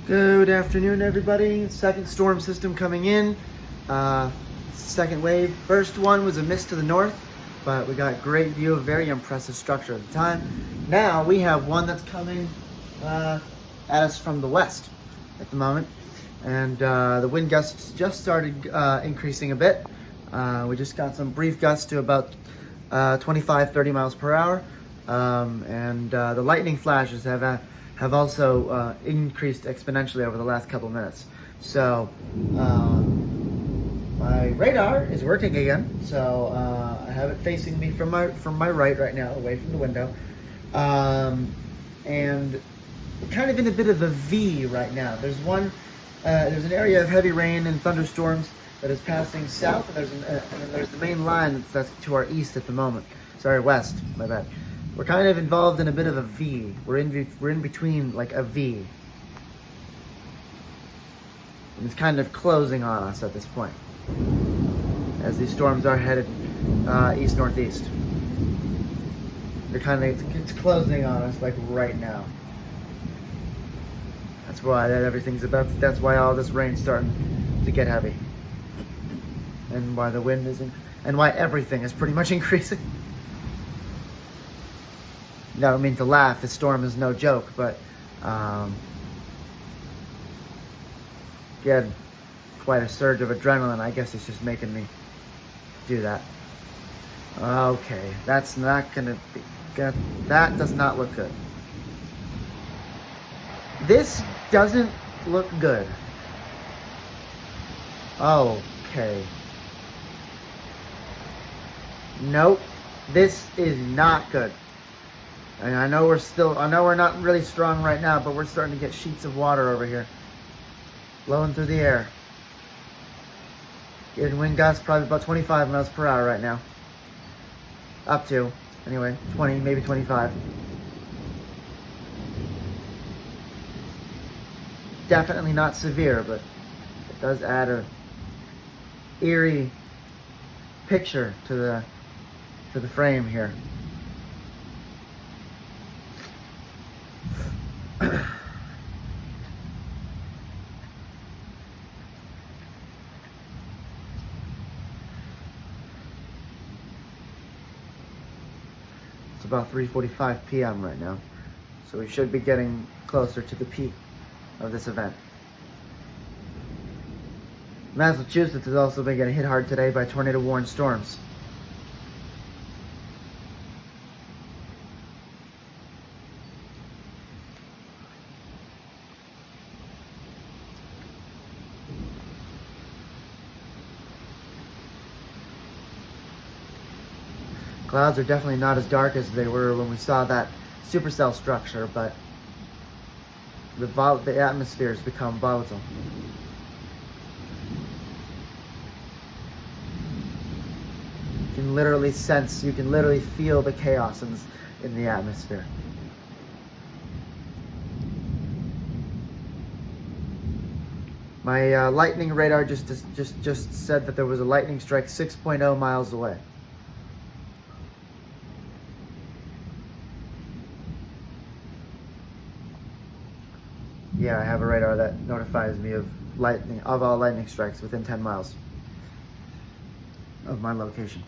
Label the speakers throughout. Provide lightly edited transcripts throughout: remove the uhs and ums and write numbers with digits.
Speaker 1: Good afternoon, everybody. Second storm system coming in. Second wave. First one was a mist to the north, but we got great view, very impressive structure at the time. Now we have one that's coming at us from the west at the moment, and the wind gusts just started increasing a bit. We just got some brief gusts to about 25-30 miles per hour, and the lightning flashes have also increased exponentially over the last couple minutes. So my radar is working again. So I have it facing me from my right now, away from the window, and kind of in a bit of a V right now. There's an area of heavy rain and thunderstorms that is passing south, and there's the main line that's to our east at the moment. Sorry, west. My bad. We're kind of involved in a bit of a V. We're in between like a V. And it's kind of closing on us at this point, as these storms are headed east-northeast. It's closing on us like right now. That's why that's why all this rain's starting to get heavy. And why the wind and why everything is pretty much increasing. I don't mean to laugh, the storm is no joke, but again, quite a surge of adrenaline. I guess it's just making me do that. Okay, that's not gonna be good. That does not look good. This doesn't look good. Okay. Nope, this is not good. And I know we're not really strong right now, but we're starting to get sheets of water over here, blowing through the air. Getting wind gusts probably about 25 miles per hour right now. Up to, anyway, 20, maybe 25. Definitely not severe, but it does add a eerie picture to the frame here. It's about 3:45 p.m. right now, so we should be getting closer to the peak of this event. Massachusetts has also been getting hit hard today by tornado-warned storms. Clouds are definitely not as dark as they were when we saw that supercell structure, but the atmosphere has become volatile. You can literally feel the chaos in the atmosphere. My lightning radar just said that there was a lightning strike 6.0 miles away. Yeah, I have a radar that notifies me of all lightning strikes within 10 miles of my location.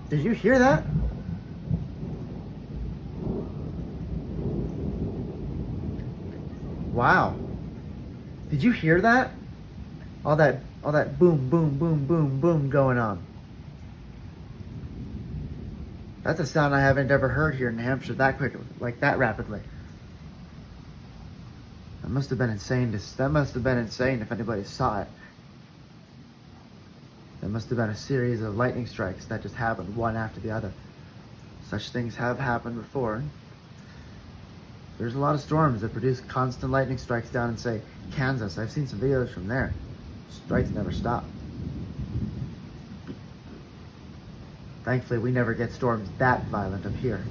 Speaker 1: Did you hear that? Wow. Did you hear that? All that All that boom, boom, boom, boom, boom going on. That's a sound I haven't ever heard here in New Hampshire that quickly, like that rapidly. That must have been insane. That must have been insane if anybody saw it. That must have been a series of lightning strikes that just happened one after the other. Such things have happened before. There's a lot of storms that produce constant lightning strikes down in, say, Kansas. I've seen some videos from there. Strikes never stop. Thankfully, we never get storms that violent up here.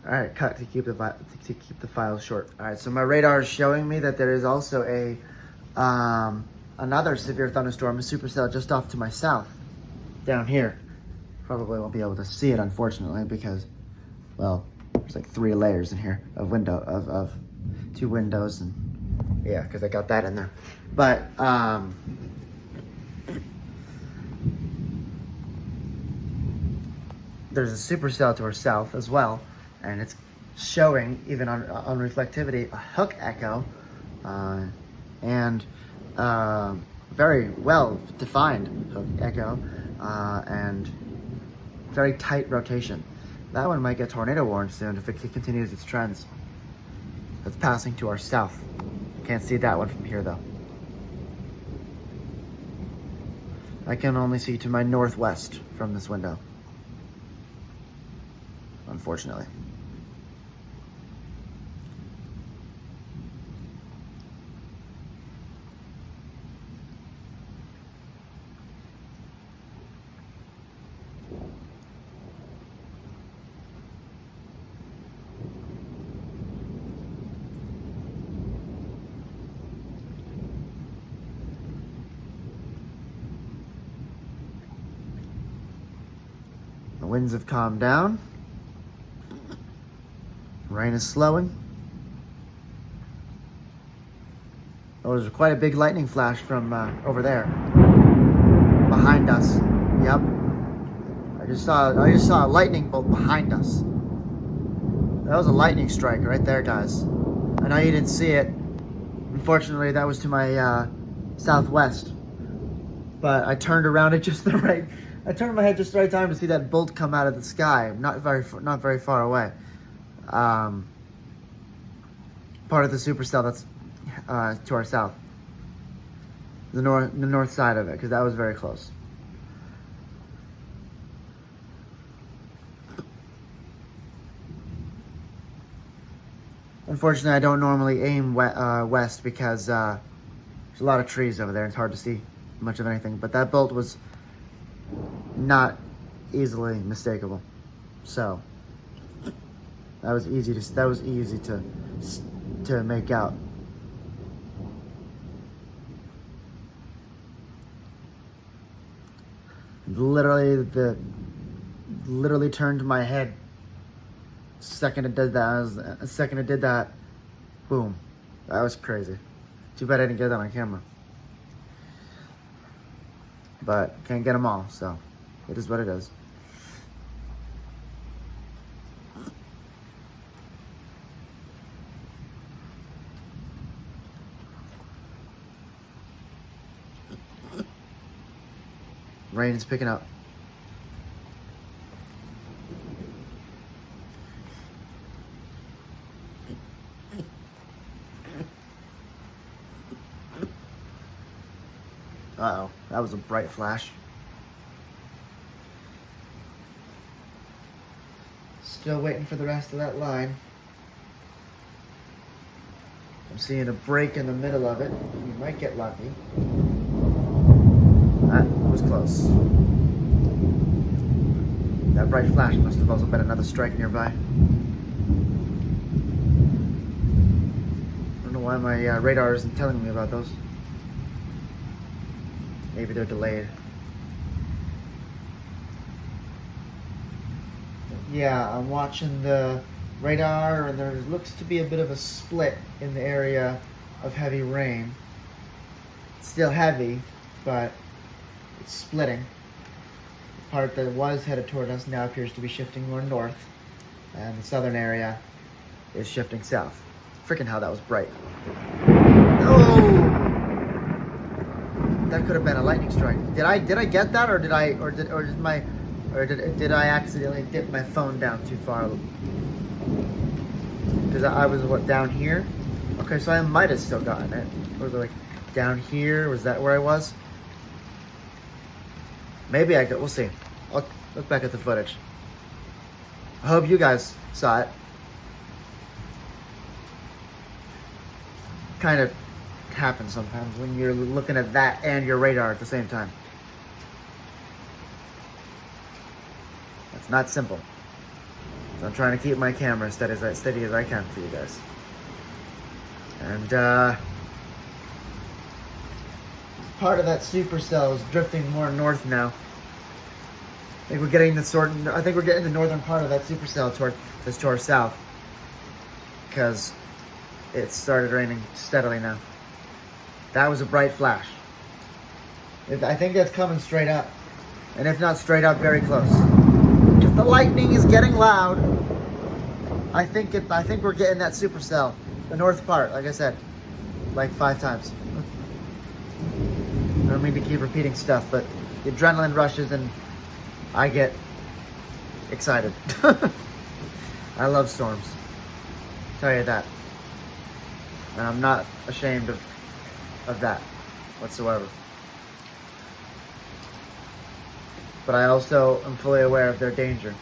Speaker 1: All right, cut to keep the files short. All right, so my radar is showing me that there is also a another severe thunderstorm, a supercell just off to my south, down here. Probably won't be able to see it, unfortunately, because, well, there's like 3 layers in here of 2 windows, and yeah, because I got that in there. But there's a supercell to our south as well. And it's showing, even on reflectivity, a hook echo, and very well defined hook echo, and very tight rotation. That one might get tornado warned soon if it continues its trends. It's passing to our south. Can't see that one from here though. I can only see to my northwest from this window, unfortunately. The winds have calmed down. Rain is slowing. Oh, there's quite a big lightning flash from over there, behind us. Yep, I just saw a lightning bolt behind us. That was a lightning strike right there, guys. I know you didn't see it. Unfortunately, that was to my southwest. But I turned around at just the right. I turned my head just the right time to see that bolt come out of the sky, not very far away. Part of the supercell that's to our south, the north side of it, because that was very close. Unfortunately, I don't normally aim west because there's a lot of trees over there. It's hard to see much of anything, but that bolt was not easily mistakable. So that was easy to make out. Literally turned my head. Second it did that, boom. That was crazy. Too bad I didn't get that on camera. But can't get them all, so it is what it is. Rain is picking up. Uh-oh, that was a bright flash. Still waiting for the rest of that line. I'm seeing a break in the middle of it. You might get lucky. That was close. That bright flash must have also been another strike nearby. I don't know why my radar isn't telling me about those. Maybe they're delayed. Yeah, I'm watching the radar, and there looks to be a bit of a split in the area of heavy rain. It's still heavy, but it's splitting. The part that was headed toward us now appears to be shifting more north, and the southern area is shifting south. Freaking how that was bright. Oh! That could have been a lightning strike. Did I get that, or did I accidentally dip my phone down too far? Because I was down here. Okay, so I might have still gotten it. Or was it like down here? Was that where I was? Maybe I could. We'll see. I'll look back at the footage. I hope you guys saw it. Kind of happens sometimes when you're looking at that and your radar at the same time. It's not simple. So I'm trying to keep my camera steady as I can for you guys. And part of that supercell is drifting more north now. I think we're getting the northern part of that supercell toward our south, because it started raining steadily now. That was a bright flash. I think that's coming straight up, and if not straight up, very close. Because the lightning is getting loud. I think we're getting that supercell, the north part, like I said, like 5 times. I don't mean to keep repeating stuff, but the adrenaline rushes and I get excited. I love storms. I'll tell you that. And I'm not ashamed of that whatsoever. But I also am fully aware of their danger.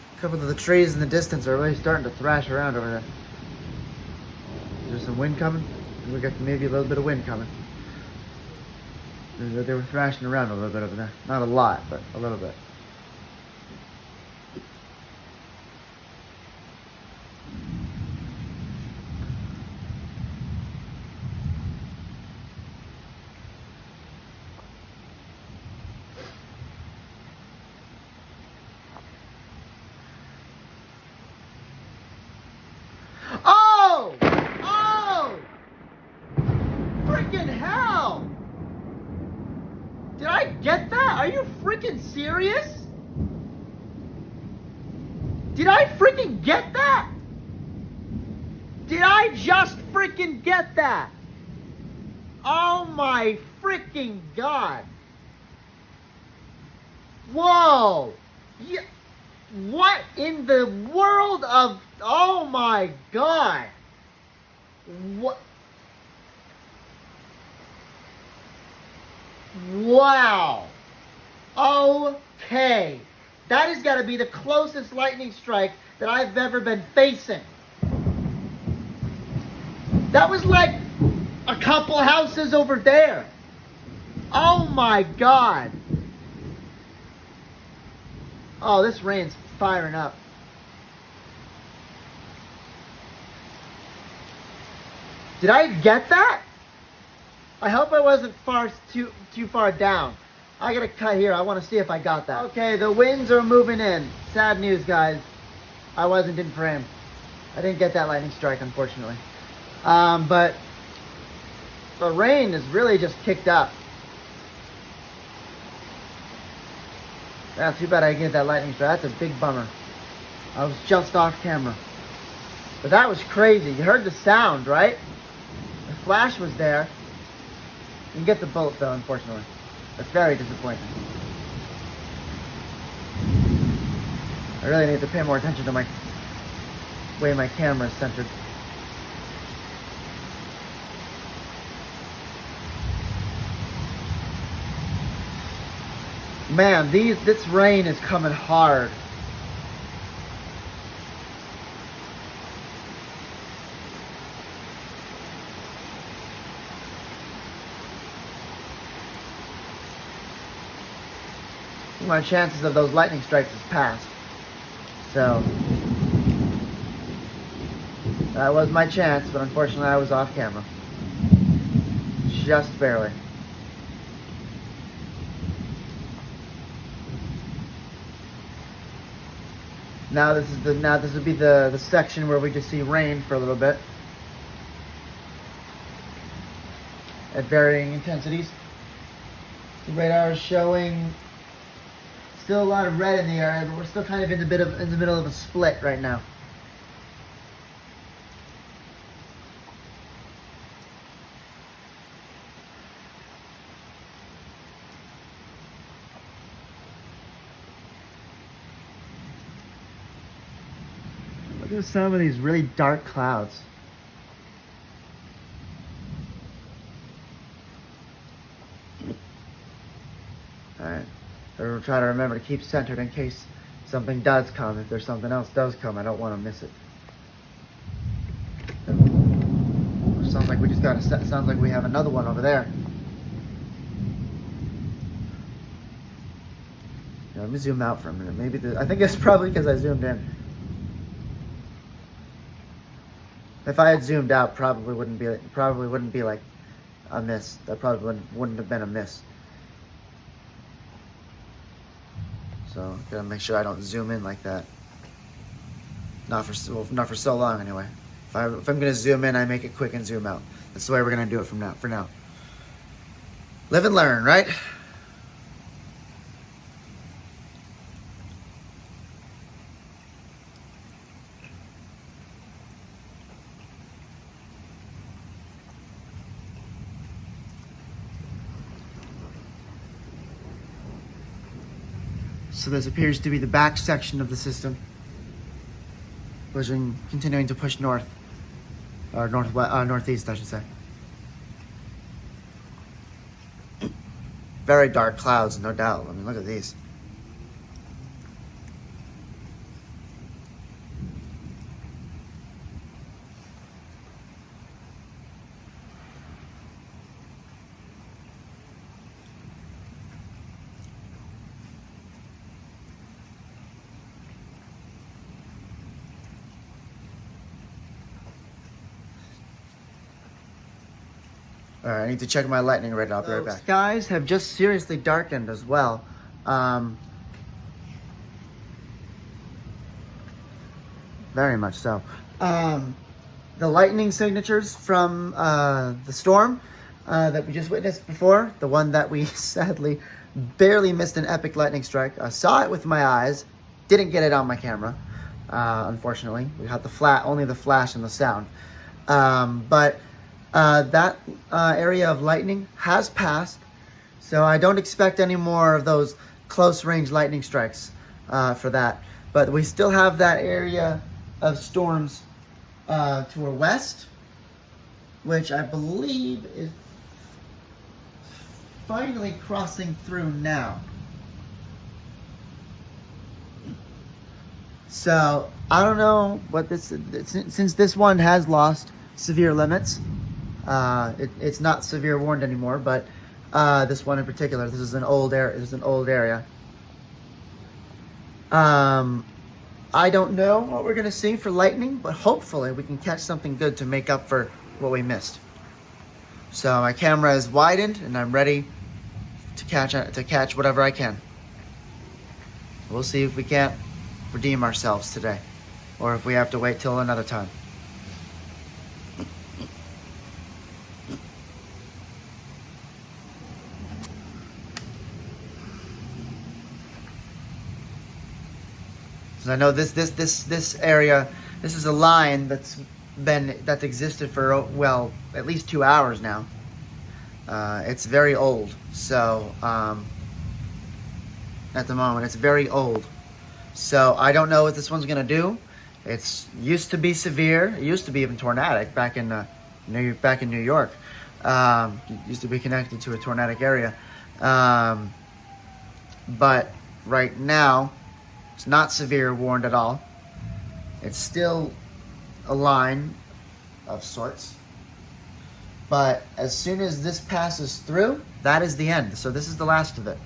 Speaker 1: A couple of the trees in the distance are really starting to thrash around over there. There's some wind coming. We got maybe a little bit of wind coming. They were thrashing around a little bit over there. Not a lot, but a little bit. Oh! Oh! Freaking hell! Did I get that? Are you freaking serious? Did I freaking get that? Did I just freaking get that? Oh my freaking God. Whoa. Yeah. What in the world of... Oh my God. What? Wow. Okay. That has got to be the closest lightning strike that I've ever been facing. That was like a couple houses over there. Oh my God. Oh, this rain's firing up. Did I get that? I hope I wasn't too far down. I gotta cut here. I want to see if I got that. Okay, the winds are moving in. Sad news, guys. I wasn't in frame. I didn't get that lightning strike, unfortunately. But the rain is really just kicked up. Yeah, too bad I didn't get that lightning strike. That's a big bummer. I was just off camera. But that was crazy. You heard the sound, right? The flash was there. You can get the bullet though, unfortunately. That's very disappointing. I really need to pay more attention to my way my camera is centered. Man, this rain is coming hard. My chances of those lightning strikes is past. So that was my chance, but unfortunately I was off camera. Just barely. Now this would be the section where we just see rain for a little bit at varying intensities. The radar is showing still a lot of red in the area, but we're still kind of in the middle of a split right now. Look at some of these really dark clouds. Alright. Or try to remember to keep centered in case something does come. If there's something else does come, I don't want to miss it. Sounds like we just got a set. Sounds like we have another one over there. Yeah, let me zoom out for a minute. Maybe I think it's probably because I zoomed in. If I had zoomed out, probably wouldn't be like a miss. That probably wouldn't have been a miss. So gotta make sure I don't zoom in like that. Not for so long anyway. If I'm gonna zoom in, I make it quick and zoom out. That's the way we're gonna do it for now. Live and learn, right? So this appears to be the back section of the system, continuing to push north, or northeast, I should say. Very dark clouds, no doubt. I mean, look at these. Alright, I need to check my lightning radar. I'll be right back. Skies have just seriously darkened as well. Very much so. The lightning signatures from the storm that we just witnessed before, the one that we sadly barely missed an epic lightning strike. I saw it with my eyes, didn't get it on my camera, unfortunately. We had only the flash and the sound. But that area of lightning has passed, so I don't expect any more of those close range lightning strikes for that. But we still have that area of storms to our west, which I believe is finally crossing through now. So I don't know what since this one has lost severe limits. It's not severe warned anymore, but this one in particular, this is an old area. I don't know what we're gonna see for lightning, but hopefully we can catch something good to make up for what we missed. So my camera is widened and I'm ready to catch whatever I can. We'll see if we can't redeem ourselves today, or if we have to wait till another time. Because I know this area, this is a line that's existed for, well, at least 2 hours now. It's very old, so at the moment it's very old. So I don't know what this one's gonna do. It's used to be severe. It used to be even tornadic back in New York. It used to be connected to a tornadic area, but right now it's not severe warned at all. It's still a line of sorts, but as soon as this passes through, that is the end. So this is the last of it.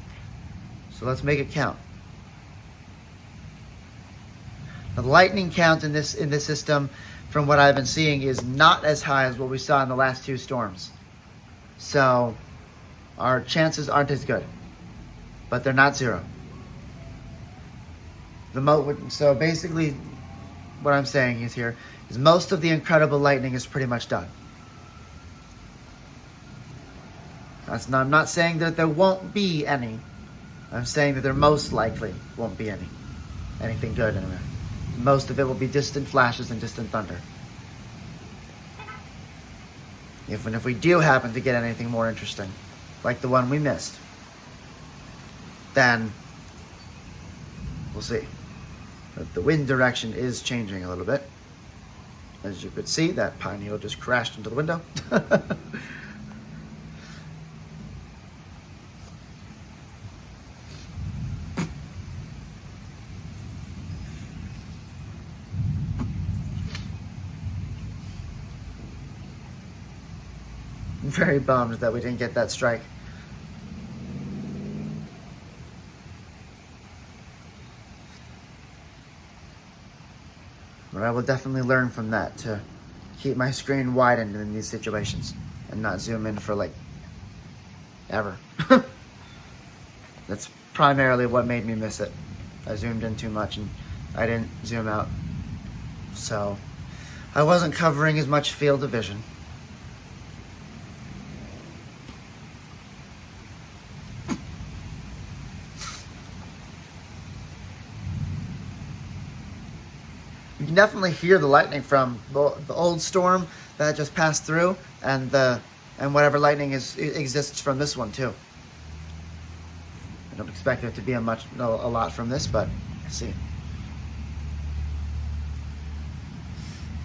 Speaker 1: So let's make it count. The lightning count in this system, from what I've been seeing, is not as high as what we saw in the last 2 storms. So our chances aren't as good, but they're not zero. So basically, what I'm saying is most of the incredible lightning is pretty much done. I'm not saying that there won't be any. I'm saying that there most likely won't be anything good anyway. Most of it will be distant flashes and distant thunder. If we do happen to get anything more interesting, like the one we missed, then we'll see. But the wind direction is changing a little bit. As you could see, that pine needle just crashed into the window. I'm very bummed that we didn't get that strike. But I will definitely learn from that to keep my screen widened in these situations and not zoom in for like ever. That's primarily what made me miss it. I zoomed in too much and I didn't zoom out. So I wasn't covering as much field of vision. You can definitely hear the lightning from the old storm that just passed through, and whatever lightning exists from this one too. I don't expect there to be a lot from this, but let's see.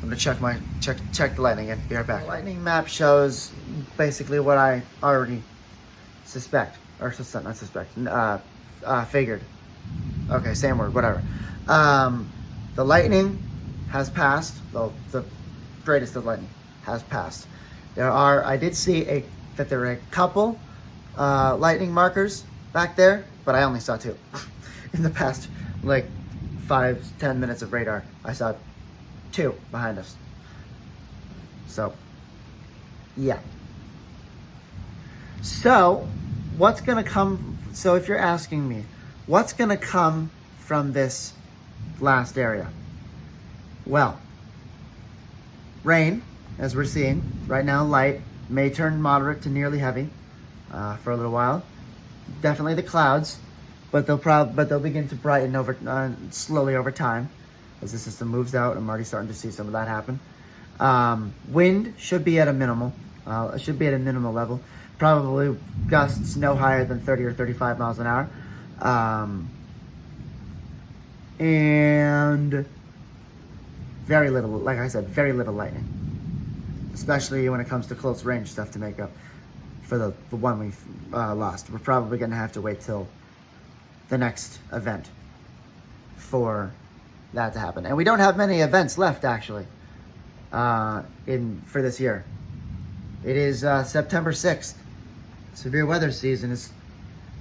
Speaker 1: I'm gonna check the lightning and be right back. The lightning map shows basically what I already figured. Okay, same word, whatever. The lightning has passed. Well, the greatest of lightning has passed. I did see that there were a couple lightning markers back there, but I only saw 2. In the past, like 5-10 minutes of radar, I saw 2 behind us. So, yeah. So, what's gonna come? So, if you're asking me, what's gonna come from this last area? Well, rain, as we're seeing right now, light, may turn moderate to nearly heavy for a little while. Definitely the clouds, but they'll begin to brighten slowly over time as the system moves out. I'm already starting to see some of that happen. Wind should be at a minimal. It should be at a minimal level. Probably gusts no higher than 30 or 35 miles an hour. And very little, like I said, very little lightning, especially when it comes to close range stuff to make up for the one we've lost. We're probably going to have to wait till the next event for that to happen. And we don't have many events left, actually, for this year. It is September 6th. Severe weather season is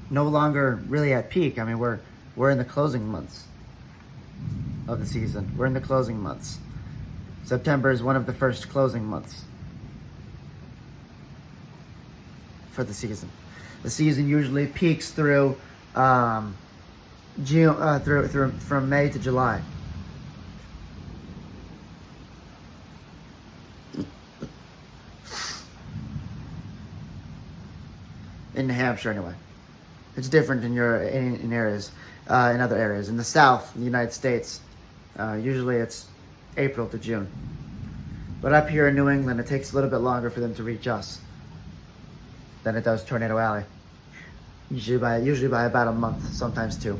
Speaker 1: no longer really at peak. I mean, we're in the closing months of the season. We're in the closing months. September is one of the first closing months for the season. The season usually peaks through June, from May to July. In New Hampshire, anyway. It's different in areas, in other areas. In the South, in the United States, usually it's April to June. But up here in New England, it takes a little bit longer for them to reach us than it does Tornado Alley. Usually by about a month, sometimes two.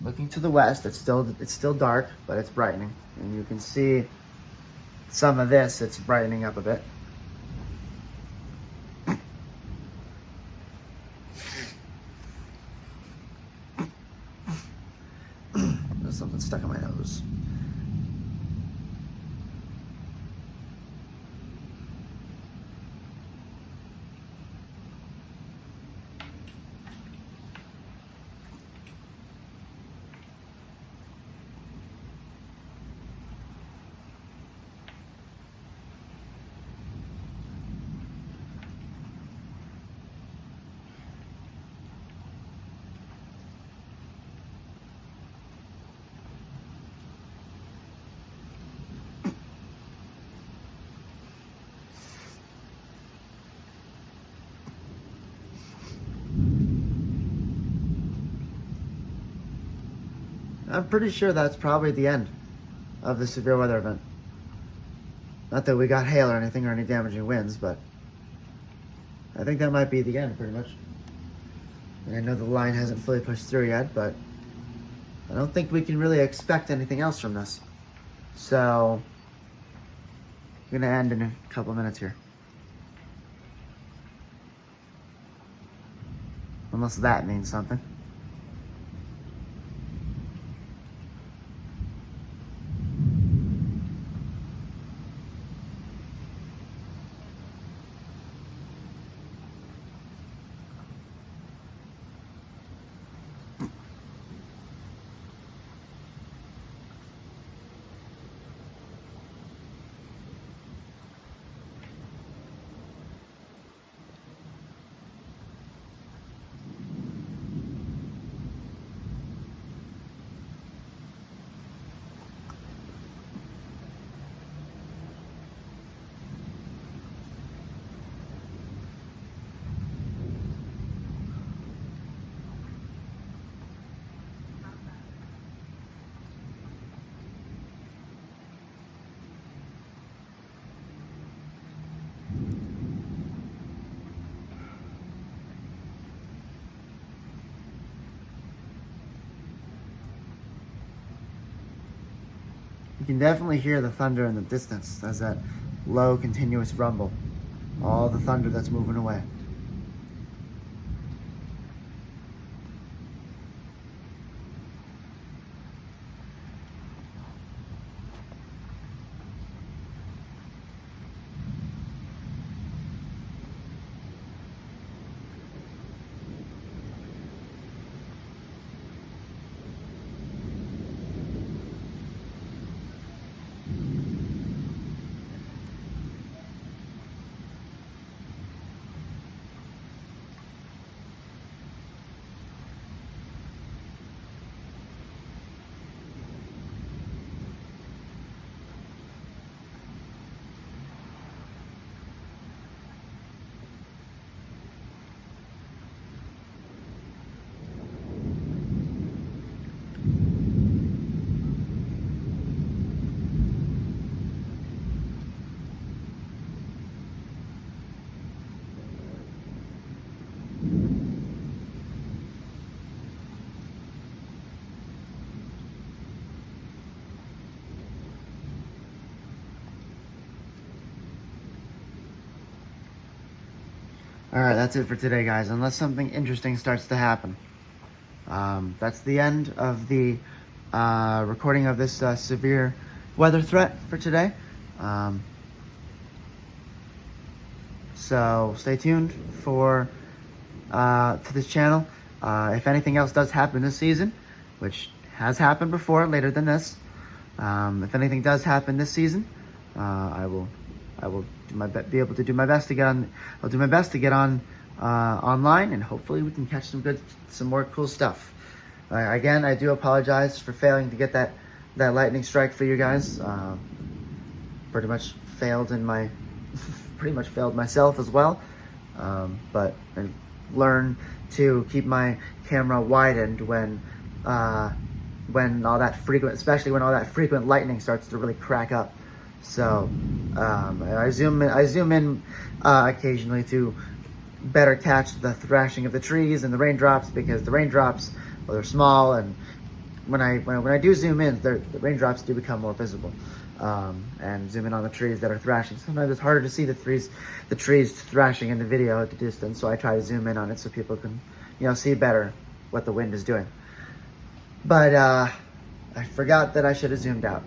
Speaker 1: Looking to the west, it's still dark, but it's brightening, and you can see some of this. It's brightening up a bit. There's something stuck in my nose. I'm pretty sure that's probably the end of the severe weather event. Not that we got hail or anything or any damaging winds, but I think that might be the end pretty much. And I know the line hasn't fully pushed through yet, but I don't think we can really expect anything else from this. So, I'm gonna end in a couple of minutes here. Unless that means something. You can definitely hear the thunder in the distance. There's that low, continuous rumble. All the thunder that's moving away. All right, that's it for today, guys. Unless something interesting starts to happen. That's the end of the recording of this severe weather threat for today. So stay tuned for to this channel. If anything else does happen this season, which has happened before, later than this, if anything does happen this season, I will be able to do my best to get on. I'll do my best to get on online, and hopefully we can catch some more cool stuff. Again, I do apologize for failing to get that lightning strike for you guys. pretty much failed myself as well. But I learn to keep my camera widened when all that frequent, especially when all that frequent lightning starts to really crack up. So I zoom in occasionally to better catch the thrashing of the trees and the raindrops, because the raindrops, well, they're small, and when I do zoom in, the raindrops do become more visible. And zoom in on the trees that are thrashing. Sometimes it's harder to see the trees thrashing in the video at the distance, so I try to zoom in on it so people can, see better what the wind is doing. But I forgot that I should have zoomed out.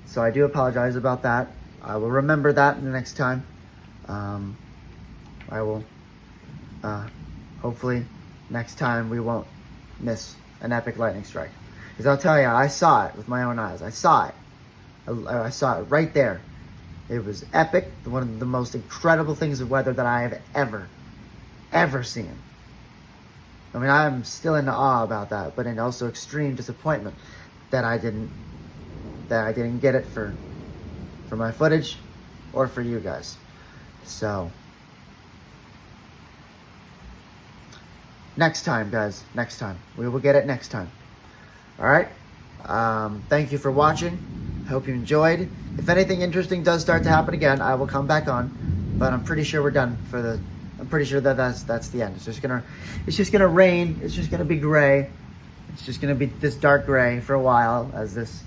Speaker 1: So I do apologize about that. I will remember that in the next time. I will, hopefully next time we won't miss an epic lightning strike. Because I'll tell you, I saw it with my own eyes. I saw it. I saw it right there. It was epic. One of the most incredible things of weather that I have ever seen. I mean, I'm still in awe about that, but in also extreme disappointment that I didn't get it for my footage or for you guys. So next time, guys, next time. We will get it next time. All right? Thank you for watching. I hope you enjoyed. If anything interesting does start to happen again, I will come back on. But I'm pretty sure we're done I'm pretty sure that's the end. It's just gonna rain. It's just gonna be gray. It's just gonna be this dark gray for a while, as this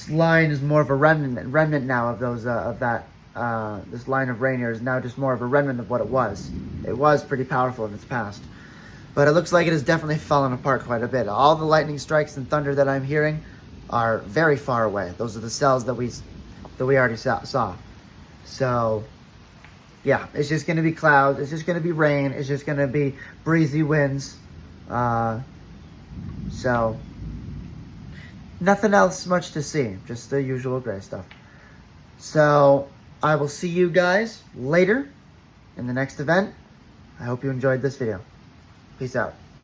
Speaker 1: line is more of a remnant now of those this line of rain here is now just more of a remnant of what it was. It was pretty powerful in its past, but it looks like it has definitely fallen apart quite a bit. All the lightning strikes and thunder that I'm hearing are very far away. Those are the cells that we already saw. So yeah, it's just gonna be clouds. It's just gonna be rain. It's just gonna be breezy winds. So nothing else much to see, just the usual gray stuff. So I will see you guys later in the next event. I hope you enjoyed this video. Peace out.